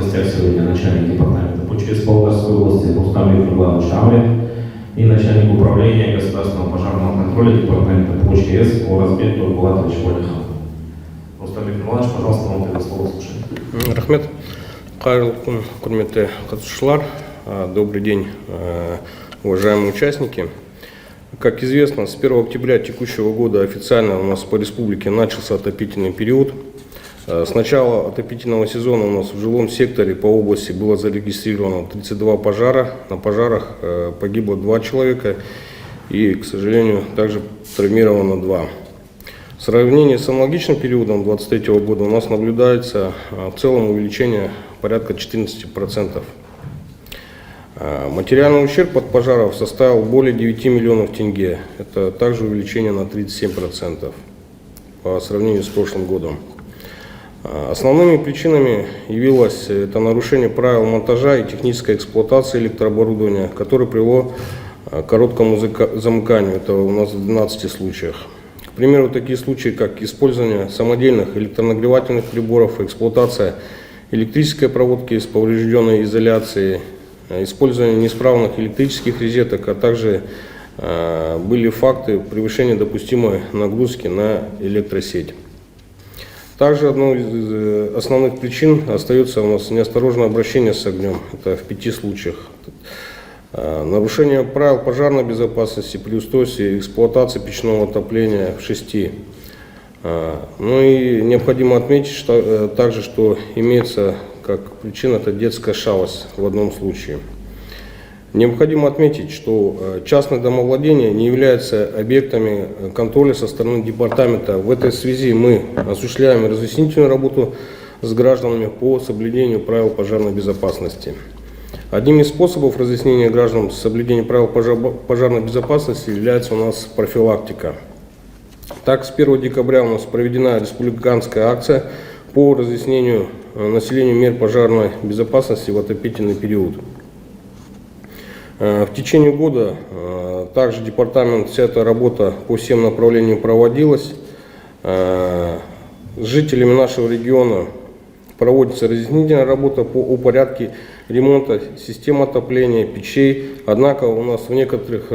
гостях сегодня начальник департамента по ЧС Павлодарской области Рустам Иванович Амрин и начальник управления государственного пожарного контроля департамента по ЧС Оразбек Турбулатович Валихан. Рустам Иванович, пожалуйста, вам это слово слушаем. Рахмет. Қайырлы күн, құрметті қатысушылар. Добрый день, уважаемые участники. Как известно, с 1 октября текущего года официально у нас по республике начался отопительный период. С начала отопительного сезона у нас в жилом секторе по области было зарегистрировано 32 пожара. На пожарах погибло 2 человека и, к сожалению, также травмировано 2. В сравнении с аналогичным периодом 2023 года у нас наблюдается в целом увеличение порядка 14%. Материальный ущерб от пожаров составил более 9 миллионов тенге. Это также увеличение на 37% по сравнению с прошлым годом. Основными причинами явилось это нарушение правил монтажа и технической эксплуатации электрооборудования, которое привело к короткому замыканию. Это у нас в 12 случаях. К примеру, такие случаи, как использование самодельных электронагревательных приборов, эксплуатация электрической проводки с поврежденной изоляцией, использование неисправных электрических розеток, а также были факты превышения допустимой нагрузки на электросеть. Также одной из основных причин остается у нас неосторожное обращение с огнем. Это в 5 случаях. Нарушение правил пожарной безопасности при устройстве эксплуатации печного отопления в 6. Ну и необходимо отметить также, что имеется как причина это детская шалость в одном случае. Необходимо отметить, что частные домовладения не являются объектами контроля со стороны департамента. В этой связи мы осуществляем разъяснительную работу с гражданами по соблюдению правил пожарной безопасности. Одним из способов разъяснения граждан соблюдения правил пожарной безопасности является у нас профилактика. Так, с 1 декабря у нас проведена республиканская акция по разъяснению населению мер пожарной безопасности в отопительный период. В течение года также департамент, вся эта работа по всем направлениям проводилась. С жителями нашего региона проводится разъяснительная работа по порядке ремонта систем отопления, печей. Однако у нас в некоторых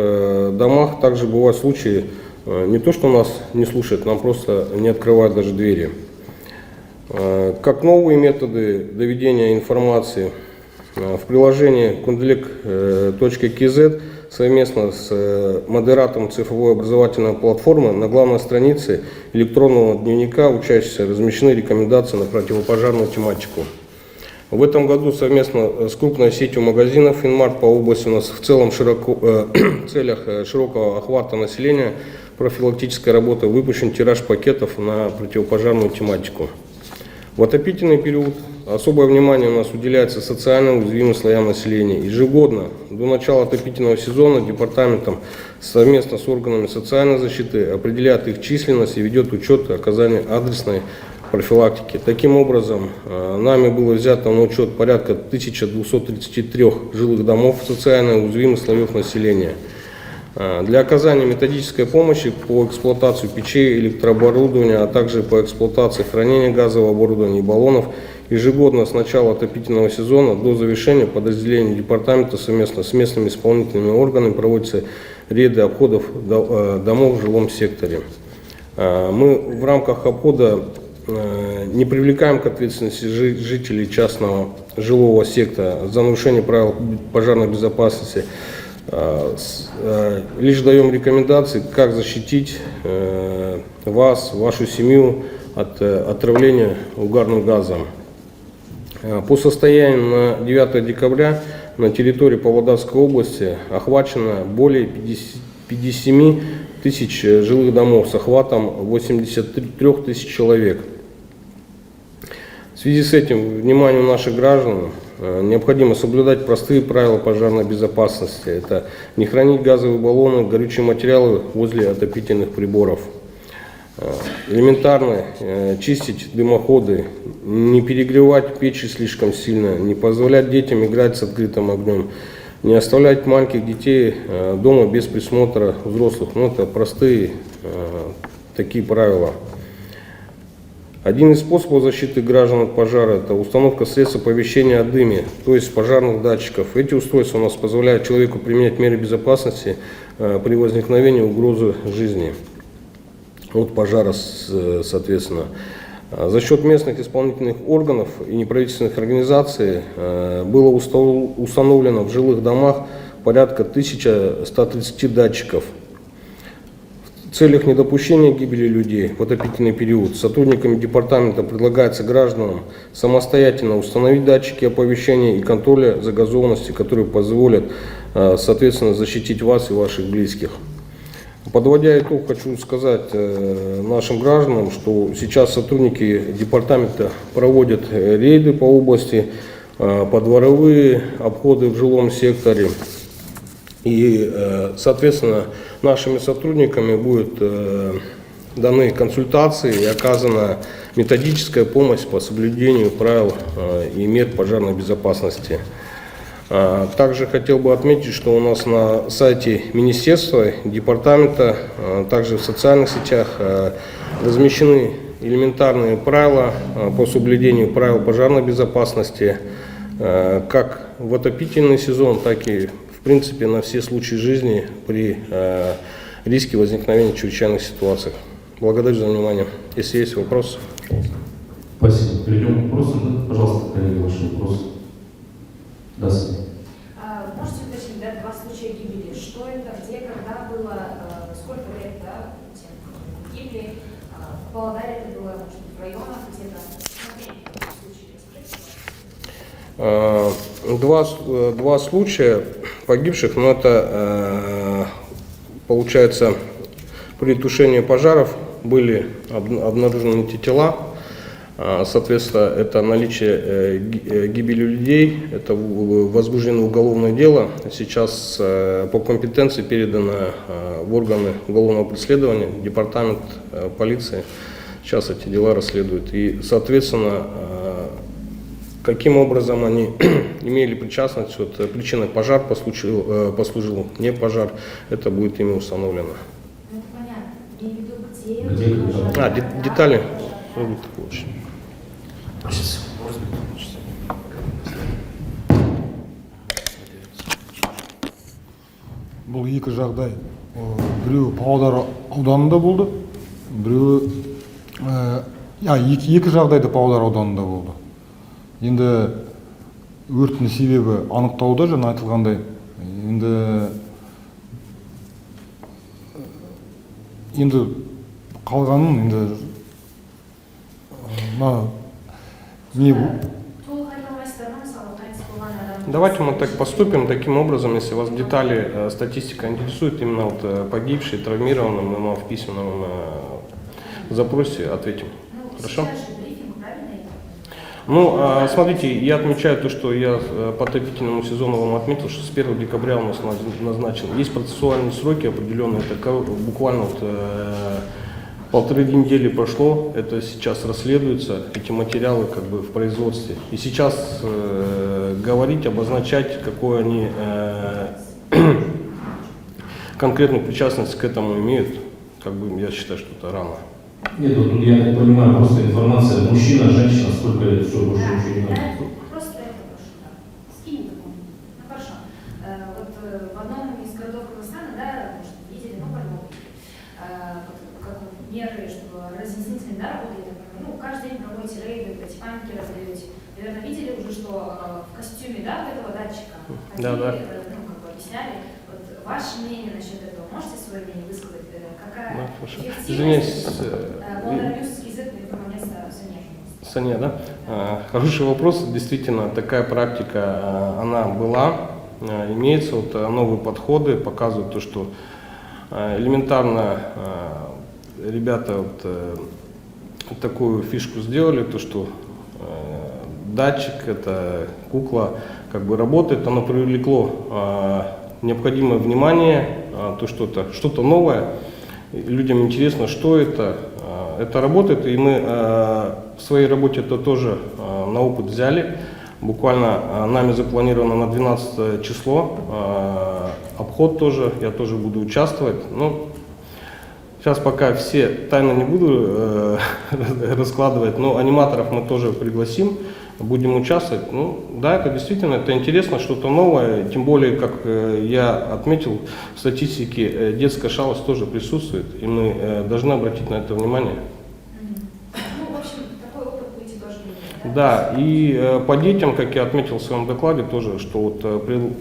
домах также бывают случаи, не то что нас не слушают, нам просто не открывают даже двери. Как новые методы доведения информации в приложении kundelik.kz совместно с модератором цифровой образовательной платформы на главной странице электронного дневника учащихся размещены рекомендации на противопожарную тематику. В этом году совместно с крупной сетью магазинов «Инмарт» по области у нас в целом в целях широкого охвата населения профилактической работы выпущен тираж пакетов на противопожарную тематику. В отопительный период особое внимание у нас уделяется социально уязвимым слоям населения. Ежегодно до начала отопительного сезона департаментом совместно с органами социальной защиты определяет их численность и ведет учет оказания адресной профилактики. Таким образом, нами было взято на учет порядка 1233 жилых домов социально уязвимых слоев населения. Для оказания методической помощи по эксплуатации печей, электрооборудования, а также по эксплуатации хранения газового оборудования и баллонов ежегодно с начала отопительного сезона до завершения подразделения департамента совместно с местными исполнительными органами проводятся рейды обходов домов в жилом секторе. Мы в рамках обхода не привлекаем к ответственности жителей частного жилого сектора за нарушение правил пожарной безопасности. Лишь даем рекомендации, как защитить вас, вашу семью от отравления угарным газом. По состоянию на 9 декабря на территории Павлодарской области охвачено более 57 тысяч жилых домов с охватом 83 тысяч человек. В связи с этим вниманию наших граждан необходимо соблюдать простые правила пожарной безопасности. Это не хранить газовые баллоны, горючие материалы возле отопительных приборов. Элементарно чистить дымоходы, не перегревать печи слишком сильно, не позволять детям играть с открытым огнем, не оставлять маленьких детей дома без присмотра взрослых. Ну, это простые такие правила. Один из способов защиты граждан от пожара – это установка средств оповещения о дыме, то есть пожарных датчиков. Эти устройства у нас позволяют человеку применять меры безопасности при возникновении угрозы жизни от пожара, соответственно. За счет местных исполнительных органов и неправительственных организаций было установлено в жилых домах порядка 1130 датчиков. В целях недопущения гибели людей в отопительный период сотрудниками департамента предлагается гражданам самостоятельно установить датчики оповещения и контроля загазованности, которые позволят, соответственно, защитить вас и ваших близких. Подводя итог, хочу сказать нашим гражданам, что сейчас сотрудники департамента проводят рейды по области, подворовые обходы в жилом секторе. И, соответственно, нашими сотрудниками будут даны консультации и оказана методическая помощь по соблюдению правил и мер пожарной безопасности. Также хотел бы отметить, что у нас на сайте Министерства, департамента, также в социальных сетях размещены элементарные правила по соблюдению правил пожарной безопасности, как в отопительный сезон, так и в принципе на все случаи жизни при риске возникновения чрезвычайных ситуаций. Благодарю за внимание. Если есть вопросы. Спасибо. Перейдем к вопросам. Да? Пожалуйста, коллеги, ваши вопросы. Да, Саня. Можете уточнить, да, 2 случая гибели? Что это, где, когда было, сколько лет, да, тем, кто гибли? В Павлодаре это было, может быть, в районах где-то? Два случая погибших, но это получается при тушении пожаров были обнаружены эти тела. Соответственно, это наличие гибели людей, это возбуждено уголовное дело. Сейчас по компетенции передано в органы уголовного преследования, департамент полиции. Сейчас эти дела расследуют. И, соответственно, каким образом они имели причастность, вот, причиной пожар послужил, не пожар, это будет ими установлено. Ну, понятно. Я имею в виду, где Детали. Бұл екі жағдай, біреуі Павлодар ауданында болды, біреуі екі жағдайда Павлодар ауданында болды. Енді өрттің себебі анықтауда, жаңа айтылғандай, енді қалғанын не Давайте мы так поступим, таким образом, если вас детали, статистика интересует, именно вот погибшие, травмированные, мы вам в письменном запросе ответим. Хорошо? Ну, смотрите, я отмечаю то, что я по отопительному сезону вам отметил, что с 1 декабря у нас назначен. Есть процессуальные сроки определенные, это буквально вот 1,5 недели прошло, это сейчас расследуется, эти материалы как бы в производстве. И сейчас говорить, обозначать, какую они конкретную причастность к этому имеют, как бы я считаю, что это рано. Нет, тут я не понимаю, просто информация мужчина, женщина, сколько лет, что больше ничего не надо. Просто это больше, да. Скинь такому. Ну хорошо. Вот в одном из городов Казахстана, да, может, видели, ну, по-любому, как меры, чтобы разъяснительные, да, работали, ну, каждый день проводите рейды, эти памятники раздаете. Наверное, видели уже, что в костюме, да, вот этого датчика, они, да. ну, как бы объясняли. Вот ваше мнение насчет этого, можете свое мнение высказать? Какая эффективность? Молдавский язык, Саня, да? Хороший вопрос. Действительно, такая практика, она была, имеется. Вот новые подходы показывают то, что элементарно ребята вот такую фишку сделали, то, что датчик, это кукла, как бы работает, оно привлекло необходимое внимание, то что-то новое. Людям интересно, что это. Это работает, и мы в своей работе это тоже на опыт взяли. Буквально нами запланировано на 12 число обход тоже, я тоже буду участвовать. Ну, Сейчас пока все тайны не буду раскладывать, но аниматоров мы тоже пригласим, будем участвовать. Ну, да, это действительно, это интересно, что-то новое, тем более, как я отметил, в статистике детская шалость тоже присутствует, и мы должны обратить на это внимание. Ну, в общем, такой опыт будете тоже иметь, Да, и по детям, как я отметил в своем докладе тоже, что вот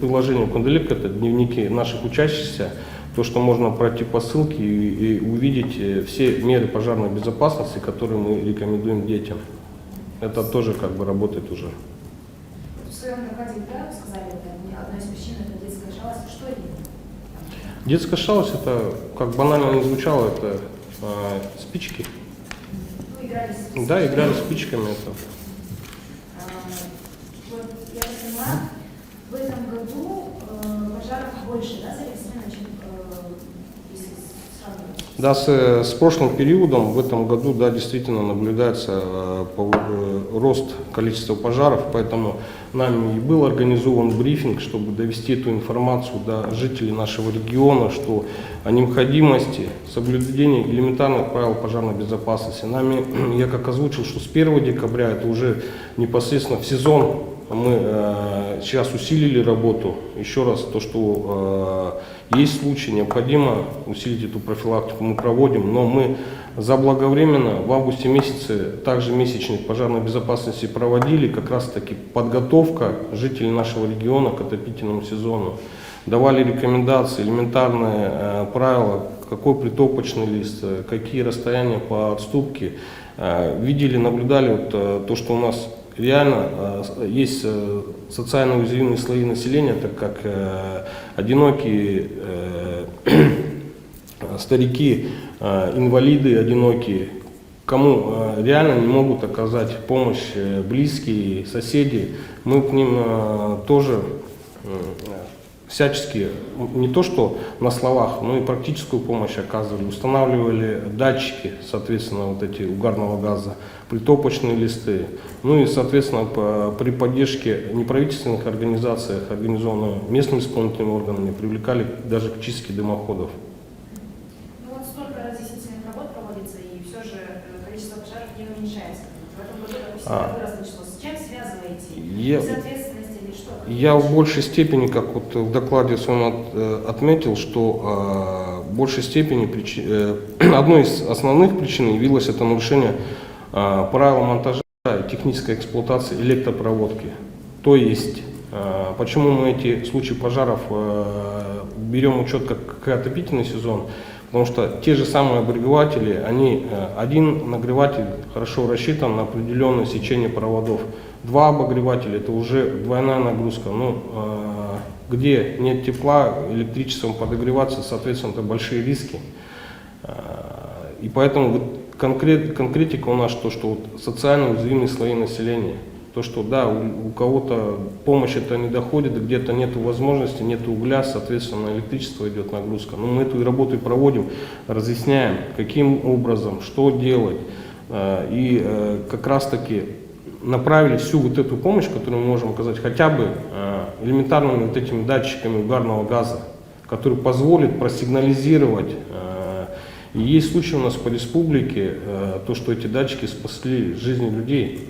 приложение Кунделик, это дневники наших учащихся, то, что можно пройти по ссылке и увидеть все меры пожарной безопасности, которые мы рекомендуем детям. Это тоже как бы работает уже. В своем докладе вы правильно сказали, это одна из причин — это детская шалость. Что именно? Детская шалость, это, как банально не звучало, это спички. Ну, играли с... Да, играли спичками. Это. Вот, я так поняла, в этом году пожаров больше, да, зарегистрировано, чем если сравнивать? Да, с прошлым периодом в этом году, да, действительно наблюдается рост количества пожаров, поэтому нами и был организован брифинг, чтобы довести эту информацию до жителей нашего региона, что о необходимости соблюдения элементарных правил пожарной безопасности. Нами, я как озвучил, что с 1 декабря, это уже непосредственно в сезон, мы сейчас усилили работу. Еще раз, то, что есть случаи, необходимо усилить эту профилактику, мы проводим, но мы заблаговременно в августе месяце также месячник пожарной безопасности проводили, как раз таки подготовка жителей нашего региона к отопительному сезону. Давали рекомендации, элементарные правила, какой притопочный лист, какие расстояния по отступке. Видели, наблюдали вот, то, что у нас реально есть социально уязвимые слои населения, так как одинокие старики, инвалиды одинокие, кому реально не могут оказать помощь близкие, соседи, мы к ним тоже всячески, не то что на словах, но и практическую помощь оказывали, устанавливали датчики, соответственно, вот эти угарного газа, притопочные листы, ну и, соответственно, при поддержке неправительственных организаций, организованных местными исполнительными органами, привлекали даже к чистке дымоходов. Ну вот столько разъяснительных работ проводится, и все же количество пожаров не уменьшается. В этом году, допустим, выросло число. С чем связываете? Безответственность или что? Я в большей степени, как вот в докладе своем отметил, что в большей степени одной из основных причин явилось это нарушение правил монтажа и технической эксплуатации электропроводки. То есть, почему мы эти случаи пожаров берем в учет как отопительный сезон? Потому что те же самые обогреватели, один нагреватель хорошо рассчитан на определенное сечение проводов. 2 обогревателя — это уже двойная нагрузка. Ну, где нет тепла, электричеством подогреваться, соответственно, это большие риски. И поэтому конкретика у нас, то, что вот социально уязвимые слои населения, то, что да, у кого-то помощь это не доходит, где-то нет возможности, нет угля, соответственно, на электричество идет нагрузка. Но мы эту работу и проводим, разъясняем, каким образом, что делать. И как раз таки направили всю вот эту помощь, которую мы можем оказать, хотя бы элементарными вот этими датчиками угарного газа, который позволит просигнализировать. И есть случаи у нас по республике, то, что эти датчики спасли жизни людей.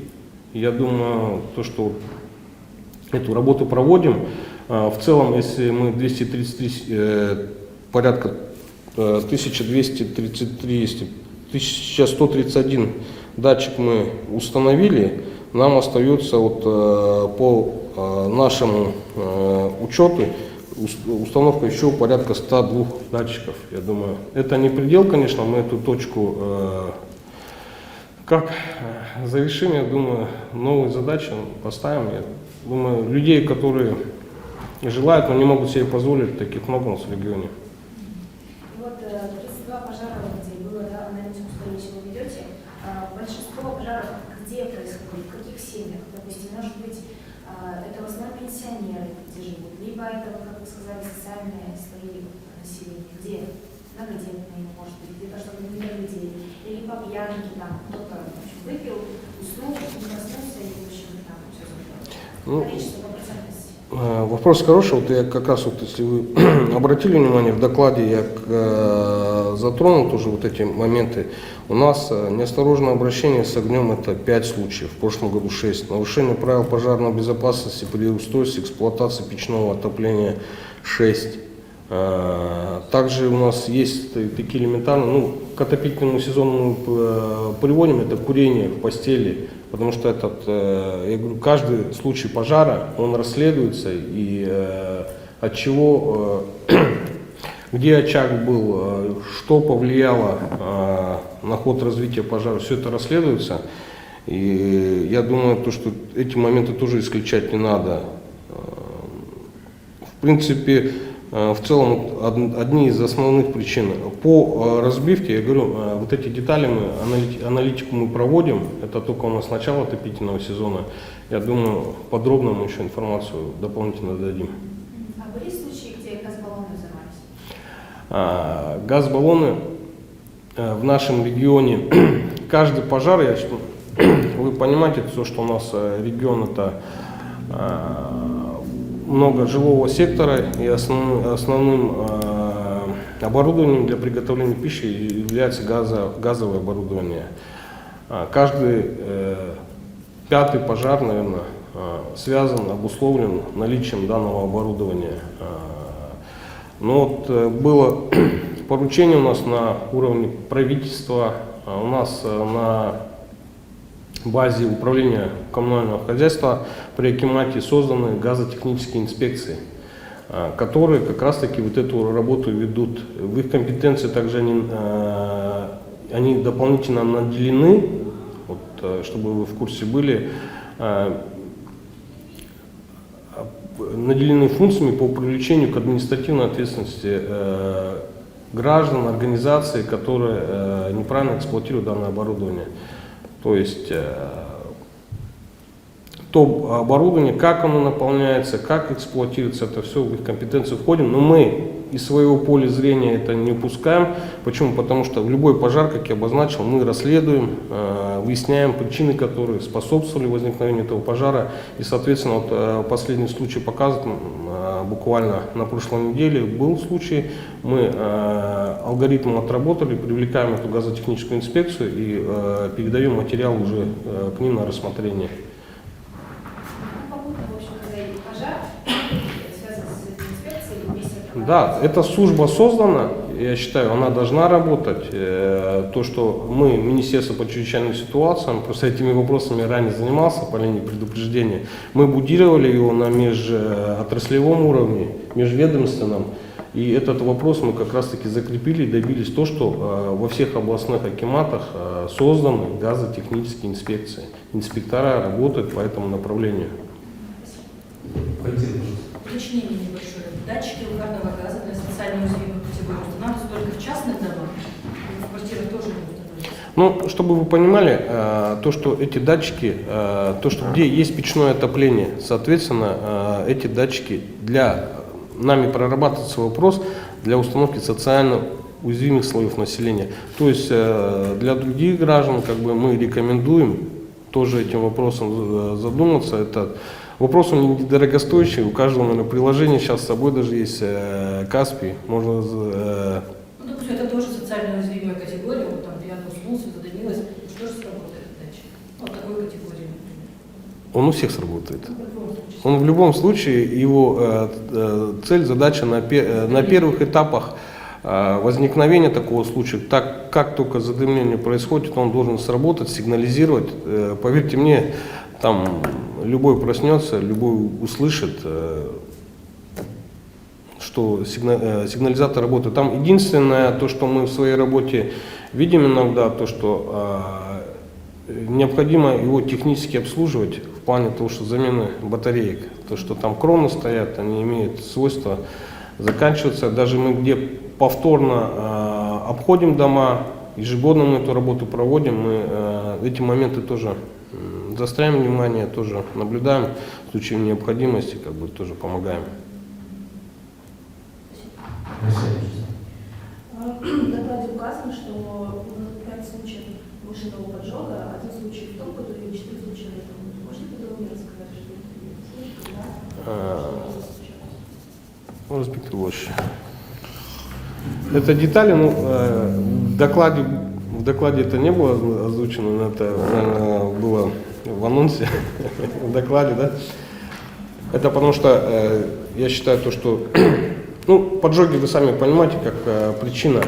И я думаю, то, что эту работу проводим. В целом, если мы 233, порядка 1233, 1131 датчик мы установили, нам остается вот по нашему учету установка еще порядка 102 датчиков, я думаю. Это не предел, конечно, мы эту точку как завершим, я думаю, новые задачи поставим. Я думаю, людей, которые желают, но не могут себе позволить, таких много у нас в регионе. Вот 32 пожара, где было, да, аналитику, скорее всего, ведете. Большинство пожаров где происходит, в каких семьях? Допустим, может быть, это в основном пенсионеры, где живут, либо это, как вы сказали, социальные слои населения, где многодетные, может быть, где-то что-то для людей, или по пьянке, там, кто-то выпил, уснул, не проснулся, и, в общем, там все забыл. Количество по процентности. Вопрос хороший. Вот я как раз, вот, если вы обратили внимание, в докладе я затронул тоже вот эти моменты. У нас неосторожное обращение с огнем — это 5 случаев, в прошлом году 6. Нарушение правил пожарной безопасности при устройстве эксплуатации печного отопления 6. Также у нас есть такие элементарные, ну, к отопительному сезону мы приводим, это курение в постели, потому что я говорю, каждый случай пожара, он расследуется, и от чего, где очаг был, что повлияло на ход развития пожара, все это расследуется. И я думаю, что эти моменты тоже исключать не надо. В принципе, в целом, одни из основных причин. По разбивке, я говорю, вот эти детали аналитику мы проводим, это только у нас начало отопительного сезона. Я думаю, подробно мы еще информацию дополнительно дадим. А были случаи, где газбаллоны взорвались? Газбаллоны в нашем регионе, каждый пожар, вы понимаете, то, что у нас регион — это много жилого сектора, и основным оборудованием для приготовления пищи является газовое оборудование. Каждый 5-й пожар, наверное, связан, обусловлен наличием данного оборудования. Но вот было поручение у нас на уровне правительства, у нас на базе управления коммунального хозяйства при Акимате созданы газотехнические инспекции, которые как раз таки вот эту работу ведут. В их компетенции также они дополнительно наделены, вот, чтобы вы в курсе были, наделены функциями по привлечению к административной ответственности граждан, организаций, которые неправильно эксплуатируют данное оборудование. То есть то оборудование, как оно наполняется, как эксплуатируется, это все в их компетенцию входим. Но мы из своего поля зрения это не упускаем. Почему? Потому что в любой пожар, как я обозначил, мы расследуем, выясняем причины, которые способствовали возникновению этого пожара. И, соответственно, вот последний случай показывает, буквально на прошлой неделе был случай, мы алгоритм отработали, привлекаем эту газотехническую инспекцию и передаем материал уже к ним на рассмотрение. Да, эта служба создана, я считаю, она должна работать. То, что мы, Министерство по чрезвычайным ситуациям, просто этими вопросами ранее занимался по линии предупреждения, мы будировали его на межотраслевом уровне, межведомственном, и этот вопрос мы как раз-таки закрепили и добились то, что во всех областных акиматах созданы газотехнические инспекции. Инспектора работают по этому направлению. Уточнение небольшое. Датчики угарного газа для социально уязвимых категорий устанавливаются только в частных домах, в квартирах тоже будут. Ну, чтобы вы понимали, то, что эти датчики, то, что где есть печное отопление, соответственно, эти датчики нами прорабатывается вопрос для установки социально уязвимых слоев населения. То есть для других граждан мы рекомендуем тоже этим вопросом задуматься. Это вопрос он недорогостоящий, у каждого, наверное, приложения сейчас с собой даже есть Каспий. Можно. Допустим, это тоже социально уязвимая категория, вот там я уснулся, задымилась, что же сработает датчик? Вот такой категории, например. Он у всех сработает. Он в любом случае, его цель, задача на первых этапах возникновения такого случая, так как только задымление происходит, он должен сработать, сигнализировать. Поверьте мне, там любой проснется, любой услышит, что сигнализатор работает. Там единственное, то, что мы в своей работе видим иногда, то, что необходимо его технически обслуживать в плане того, что замены батареек. То, что там кроны стоят, они имеют свойство заканчиваться. Даже мы где повторно обходим дома, ежегодно мы эту работу проводим, мы эти моменты тоже заостряем внимание, тоже наблюдаем, в случае необходимости тоже помогаем. В докладе указано, что 5 случаев машинного поджога, 1 случай в том, который 4 случая в этом. Можете подробнее рассказать, что это? Разбит Григорьевич. Это детали, ну, в докладе это не было озвучено, но это, наверное, было в анонсе, в докладе, да? Это потому что я считаю то, что, ну, поджоги, вы сами понимаете, как причина,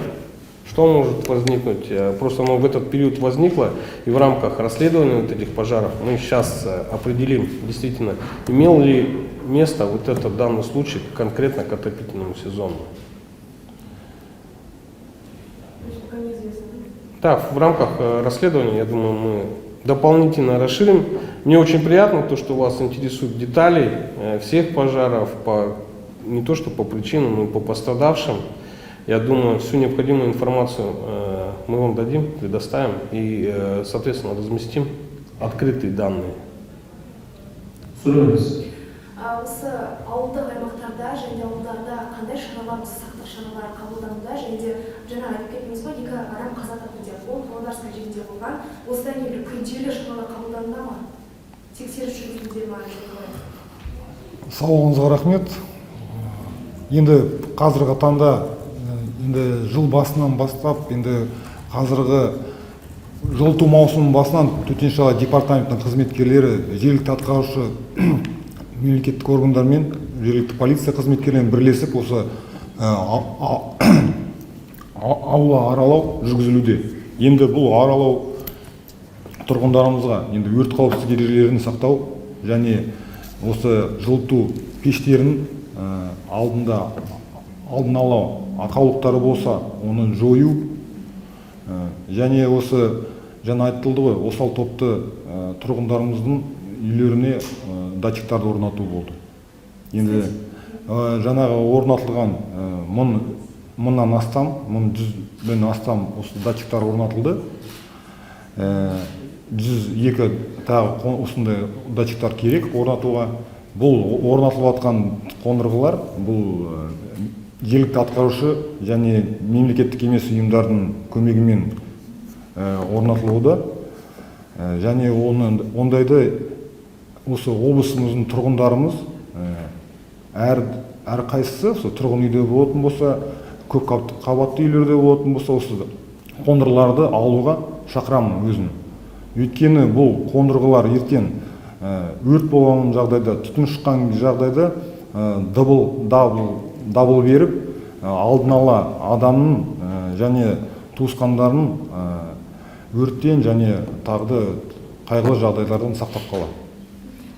что может возникнуть. Просто оно в этот период возникло, и в рамках расследования вот этих пожаров мы сейчас определим, действительно, имел ли место вот этот данный случай конкретно к отопительному сезону. Пока неизвестно. Да, в рамках расследования, я думаю, мы дополнительно расширим. Мне очень приятно то, что вас интересуют детали всех пожаров, не то что по причинам, но и по пострадавшим. Я думаю, всю необходимую информацию мы вам дадим, предоставим и, соответственно, разместим открытые данные. Сұрыңыз. Осы ауылдық аймақтарда және ауылдарда қандай шаралар, осы сақтық шаралары қабылдануда, және де жаңа айтып кеттіңіз ғой, 2 адам қаза тапты деп, ол Павлодарскай жерінде болған. Осыдан кейін бір күрделі шаралар қабылдануда ма? Тексеріс жүргізілуде ма? Сауалыңызға рахмет. Енді қазіргі таңда енді жыл басынан бастап, енді қазіргі жылыту маусымының басынан төтенше департаменттің қызметкерлері жергілікті атқарушы мемлекеттік органдармен, жергілікті полиция қызметкерлерімен бірлесіп осы аула аралау жүргізілуде. Енді бұл аралау тұрғындарымызға енді өрт қауіпсіздік ережелерін сақтау және осы жылыту пештерін алдын ала ақаулықтары болса оны жою және осы жаңа айтылды ғой, осал топты тұрғындарымыздың үйлеріне датчиктарды орнату болды. Енді жаңағы орнатылған 1000-нан астам, 1100-ден астам осы датчиктар орнатылды. 102 тағы осындай датчиктар керек орнатуға. Бұл орнатылып жатқан қондырғылар бұл жергілікті атқарушы және мемлекеттік емес ұйымдардың көмегімен орнатылуда. Және ондайды осы облысымыздың тұрғындарымыз әр қайсысы тұрғын үйде болатын болса, көп қабатты үйлерде болатын болса, осы қондырғыларды алуға шақырамын өзін. Өйткені бұл қондырғылар ертең өрт болған жағдайда, түтін шыққан жағдайда дабыл беріп, алдын ала адамның және туысқандарын өрттен және тағды қайғылы жағдайлардан сақтап қалады.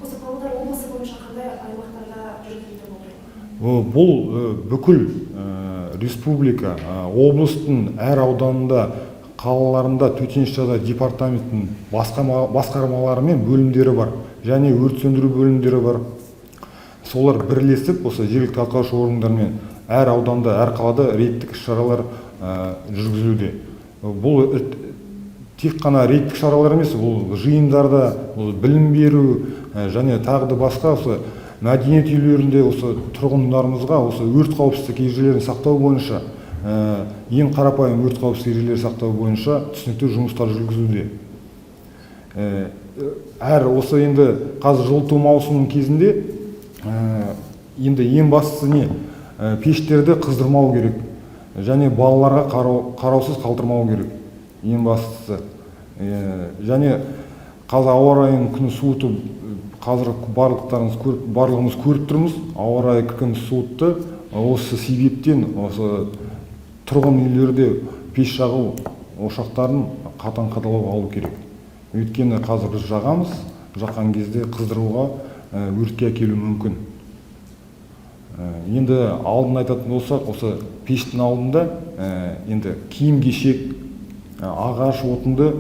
Осы Павлодар облысы бойынша қандай аймақтарда жүргізілуде болды? Бұл бүкіл республика, облыстың әр ауданында, қалаларында төтенше жағдай департаменттің басқармалары мен бөлімдері бар, және өрт сөндіру бөлімдері бар. Солар бірлесіп, осы жергілікті атқарушы органдармен әр ауданда, әр қалада рейдтік шаралар жүргізілуде. Бұл тек қана рейдтік шаралар емес, бұл жиындарда, бұл білім беру және тағы басқа осы мәдениет үйлерінде осы тұрғындарымызға осы өрт қауіпсіздік ережелерін сақтау бойынша, ең қарапайым өрт қауіпсіздік ережелерін сақтау бойынша түсінікті жұмыстар жүргізілуде. Әр осы енді қазір жылыту маусымының кезінде енді ең бастысы не? Пештерді қыздырмау керек және балаларға қараусыз қалдырмау керек. Ең бастысы. Және қазір ауа райының күні суытып, қазір барлығымыз көріп тұрмыз, ауа райы күн суытты. Осы себептен осы тұрғын үйлерде пеш жағу ошақтарын қатаң қадағалауға алу керек. Өйткені қазір біз жағамыз, жаққан кезде қыздыруға өртке әкелуі мүмкін. Енді алдын айтатын болсақ, осы пештің алдында енді киім-кешек, ағаш отынды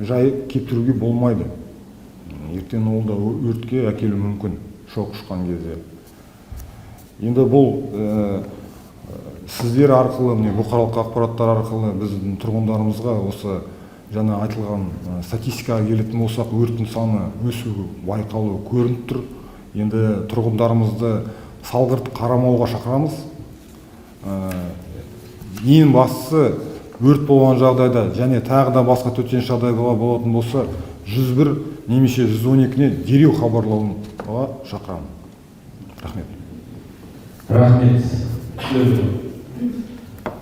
жайып кептіруге болмайды. Ертең ол да өртке әкелуі мүмкін, шоқ ұшқан кезде. Енді бұл сіздер арқылы, бұқаралық ақпараттар арқылы біздің тұрғындарымызға осы жаңа айтылған статистикаға келетін болсақ, өрттің саны өсуі байқалуы көрініп тұр. Енді тұрғындарымызды салғырт қарамауға шақырамыз. Ең бастысы өрт болған жағдайда және тағы да басқа төтенше жағдайлар болатын болса, 101 немесе 112-не дереу хабарлауға шақырамын. Рахмет. Рахмет. Сөйлеу.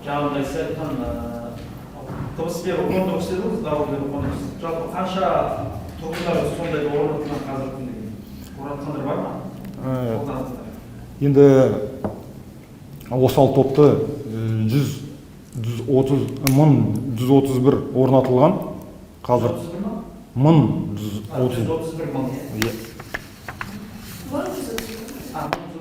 жаңағыдай сіз айтқан дыбыс беру қондырғысы дедіңіз, дауыс беру қондырғысы. Жалпы қанша тұрғындар сондай орнатылған қазіргі күнде? Орнатқандар бар ма? Қолданатындар. енді осал топты 131 орнатылған қазір 131 ма? 1130. 131 мың. Можно что-то?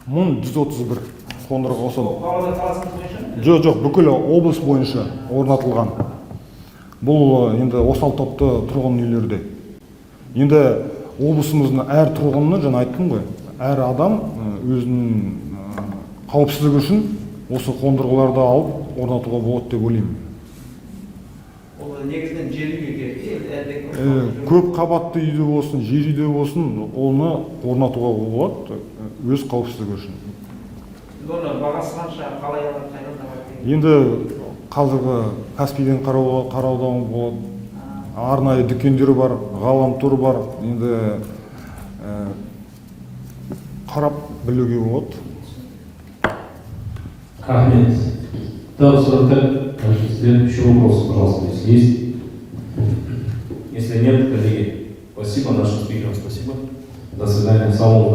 1131 қондырғы осы. Павлодар қаласының бойынша? Жоқ, бүкіл облыс бойынша орнатылған. Бұл енді осал топты тұрғын үйлерде. Енді облысымыздың әр тұрғыны, жаңа айттым ғой, әр адам өзінің қауіпсіздігі үшін осы қондырғыларды алып орнатуға болады деп ойлаймын. Ол негізінен жер үйге керек. Көп қабатты үйде болсын, жер үйде болсын, оны орнатуға болады өз қауіпсіздігі үшін. Оны бағасы қанша, қалай алып қайдан табады? Енді қазіргі Каспийден қараудан болады. Арнайы дүкендері бар, ғаламтор бар. Енді қарап білуге болады. Рахмет. Так, 45. Следующий вопрос, пожалуйста, если есть. Если нет, коллеги, спасибо нашим спикерам, спасибо. До свидания. Самого